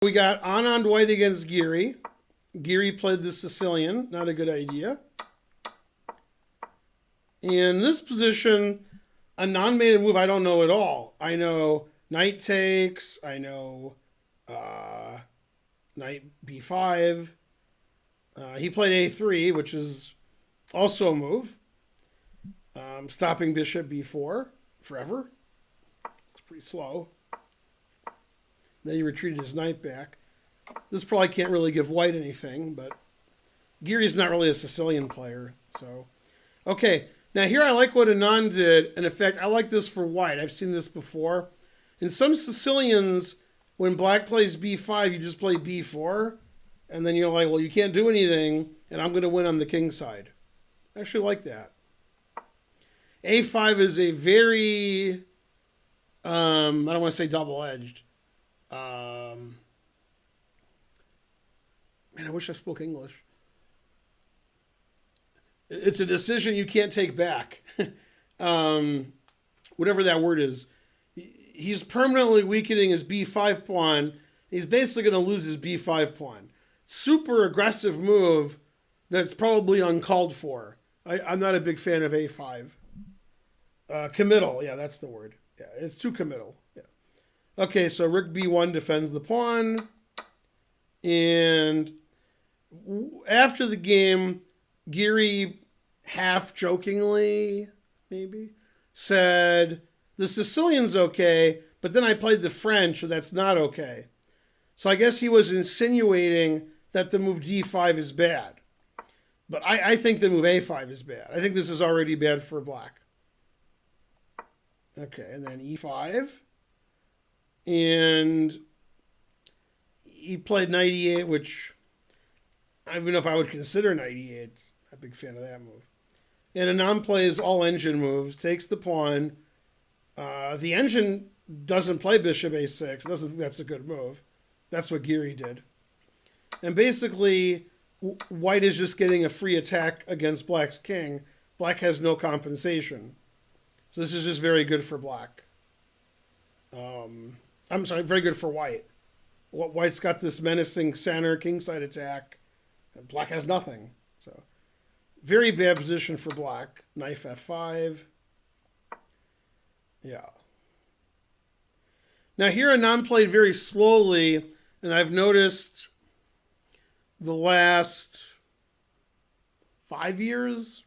We got Anand white against Giri. Giri played the Sicilian. Not a good idea. In this position, Anand made a move I don't know at all. I know knight takes. I know knight b5. He played a3, which is also a move. Stopping bishop b4 forever. It's pretty slow. Then he retreated his knight back. This probably can't really give white anything, but Giri's not really a Sicilian player. So, okay. Now here I like what Anand did. And in fact, I like this for white. I've seen this before. In some Sicilians, when black plays b5, you just play b4. And then you're like, well, you can't do anything, and I'm going to win on the king side. I actually like that. a5 is a very, I don't want to say double-edged. Man, I wish I spoke English. It's a decision you can't take back. Whatever that word is. He's permanently weakening his b5 pawn. He's basically going to lose his b5 pawn. Super aggressive move that's probably uncalled for. I'm not a big fan of a5. Committal, yeah, that's the word. Yeah, it's too committal. Yeah. Okay, so rook b1 defends the pawn. And after the game, Giri half jokingly, maybe, said, the Sicilian's okay, but then I played the French, so that's not okay. So I guess he was insinuating that the move d5 is bad. But I think the move a5 is bad. I think this is already bad for black. Okay, and then e5. And he played knight e8, which I don't even know if I would consider knight e8. I'm a big fan of that move. And Anand plays all engine moves, takes the pawn. The engine doesn't play bishop a6. Doesn't think that's a good move. That's what Giri did. And basically, white is just getting a free attack against black's king. Black has no compensation. So this is just very good for black. I'm sorry, very good for white. White's got this menacing center kingside attack. And black has nothing. So very bad position for black. Knight f5. Yeah. Now here Anand played very slowly, and I've noticed the last 5 years,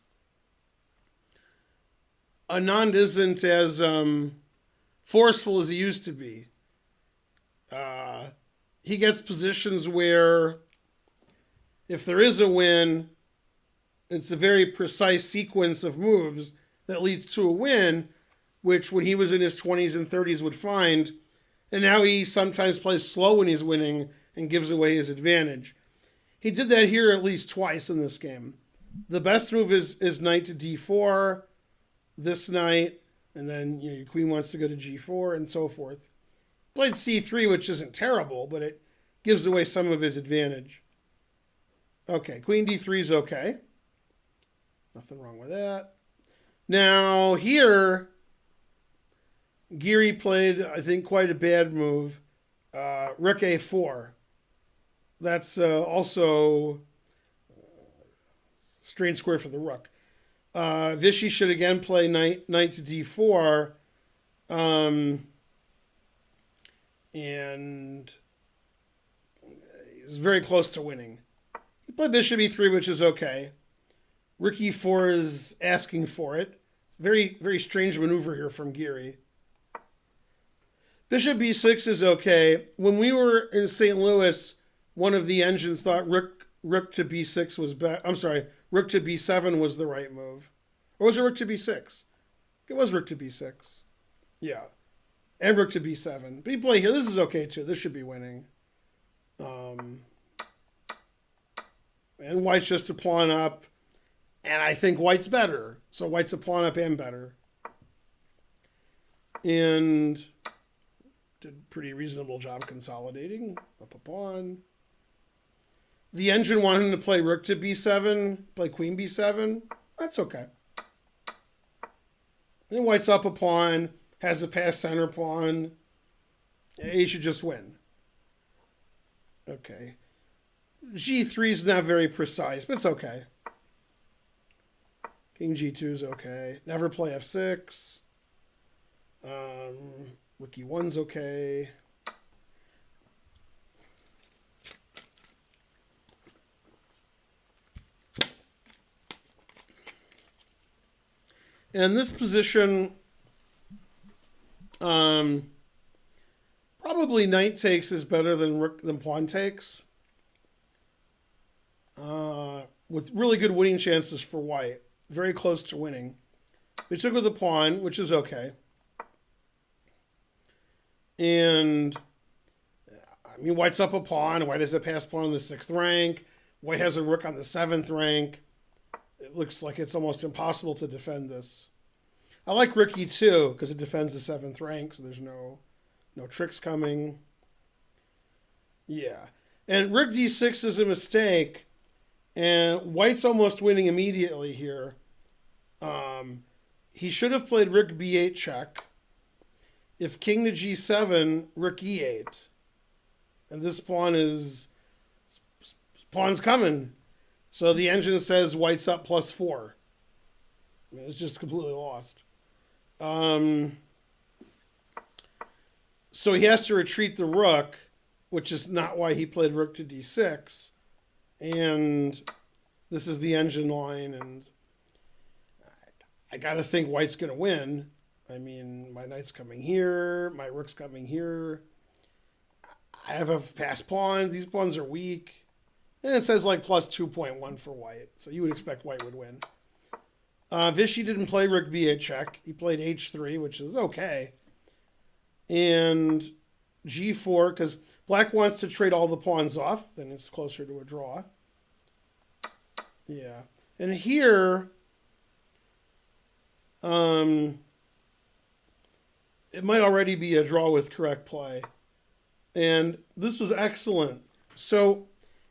Anand isn't as forceful as he used to be. He gets positions where if there is a win, it's a very precise sequence of moves that leads to a win, which when he was in his 20s and 30s would find. And now he sometimes plays slow when he's winning and gives away his advantage. He did that here at least twice in this game. The best move is knight to d4, this knight, and then your queen wants to go to g4 and so forth. Played c3, which isn't terrible, but it gives away some of his advantage. Okay, queen d3 is okay. Nothing wrong with that. Now here, Giri played, I think, quite a bad move. Rook a4. That's also strange square for the rook. Vichy should again play knight to d4. And he's very close to winning. He played bishop e3, which is okay. Rook e4 is asking for it. Very, very strange maneuver here from Giri. Bishop b6 is okay. When we were in St. Louis, one of the engines thought rook to b6 was bad. I'm sorry, rook to b7 was the right move. Or was it rook to b6? It was rook to b6. Yeah. And rook to b7. But you play here. This is okay, too. This should be winning. And white's just a pawn up. And I think white's better. So white's a pawn up and better. And did a pretty reasonable job consolidating. Up a pawn. The engine wanted him to play rook to b7, play queen b7. That's okay. Then white's up a pawn, has a passed center pawn. He should just win. Okay. G3 is not very precise, but it's okay. King G2 is okay. Never play F6. Rook E1's okay. And this position, probably knight takes is better than pawn takes. With really good winning chances for white. Very close to winning. They took with the pawn, which is okay. And, I mean, white's up a pawn. White has a pass pawn on the 6th rank. White has a rook on the 7th rank. It looks like it's almost impossible to defend this. I like rook e2 because it defends the 7th rank, so there's no tricks coming. Yeah. And rook d6 is a mistake, and white's almost winning immediately here. He should have played rook b8 check. If king to g7, rook e8. And this pawn's coming. So the engine says white's up +4. I mean, it's just completely lost. So he has to retreat the rook, which is not why he played rook to d6. And this is the engine line, and I got to think white's going to win. I mean, my knight's coming here, my rook's coming here. I have a fast pawn. These pawns are weak. And it says like +2.1 for white. So you would expect white would win. Vishy didn't play rook b8 check. He played h3, which is okay. And g4, because black wants to trade all the pawns off. Then it's closer to a draw. Yeah. And here, it might already be a draw with correct play. And this was excellent. So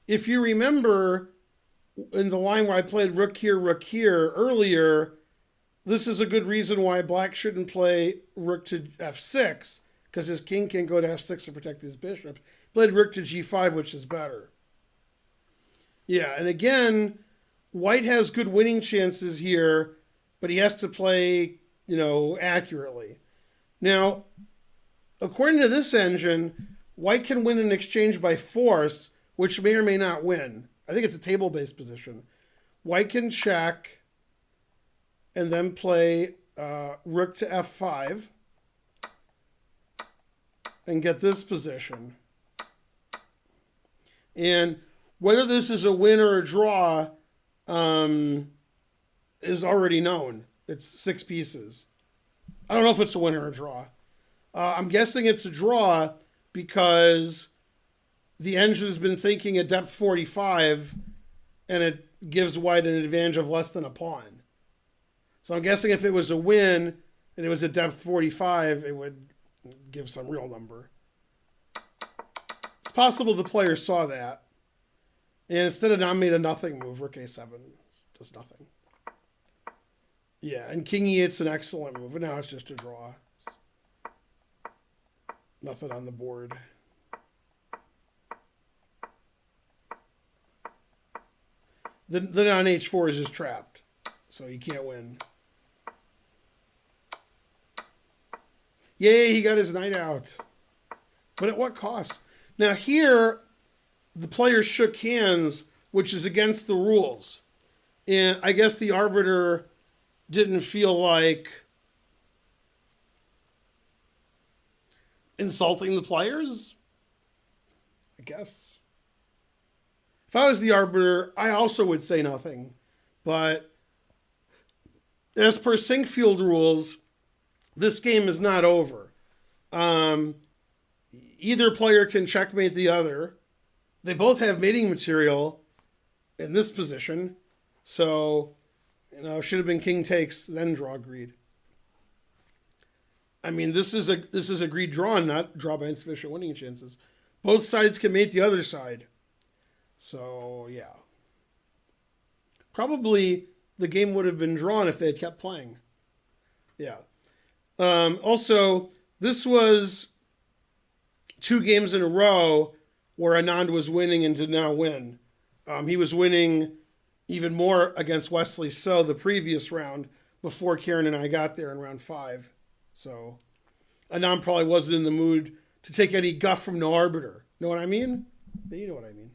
if you remember in the line where I played rook here earlier, this is a good reason why black shouldn't play rook to f6, because his king can go to f6 to protect his bishop. Played rook to g5, which is better. Yeah, and again, white has good winning chances here, but he has to play, accurately. Now, according to this engine, white can win an exchange by force, which may or may not win. I think it's a table-based position. White can check and then play rook to f5 and get this position. And whether this is a win or a draw is already known. It's 6 pieces. I don't know if it's a win or a draw. I'm guessing it's a draw because the engine has been thinking at depth 45, and it gives white an advantage of less than a pawn. So I'm guessing if it was a win and it was at depth 45, it would give some real number. It's possible the player saw that, and instead of now made a nothing move, rook a7 does nothing. Yeah, and king e8's an excellent move, and now it's just a draw. Nothing on the board. Then on h4 is just trapped, so he can't win. Yay, he got his knight out. But at what cost? Now here, the players shook hands, which is against the rules. And I guess the arbiter didn't feel like insulting the players, I guess. If I was the arbiter, I also would say nothing. But as per Sinkfield rules, this game is not over. Either player can checkmate the other. They both have mating material in this position. So, should have been king takes, then draw agreed. I mean, this is agreed draw, not draw by insufficient winning chances. Both sides can mate the other side. So, yeah. Probably the game would have been drawn if they had kept playing. Yeah. Also, this was 2 games in a row where Anand was winning and did not win. He was winning even more against Wesley So the previous round before Karen and I got there in round 5. So Anand probably wasn't in the mood to take any guff from no arbiter. Know what I mean? You know what I mean.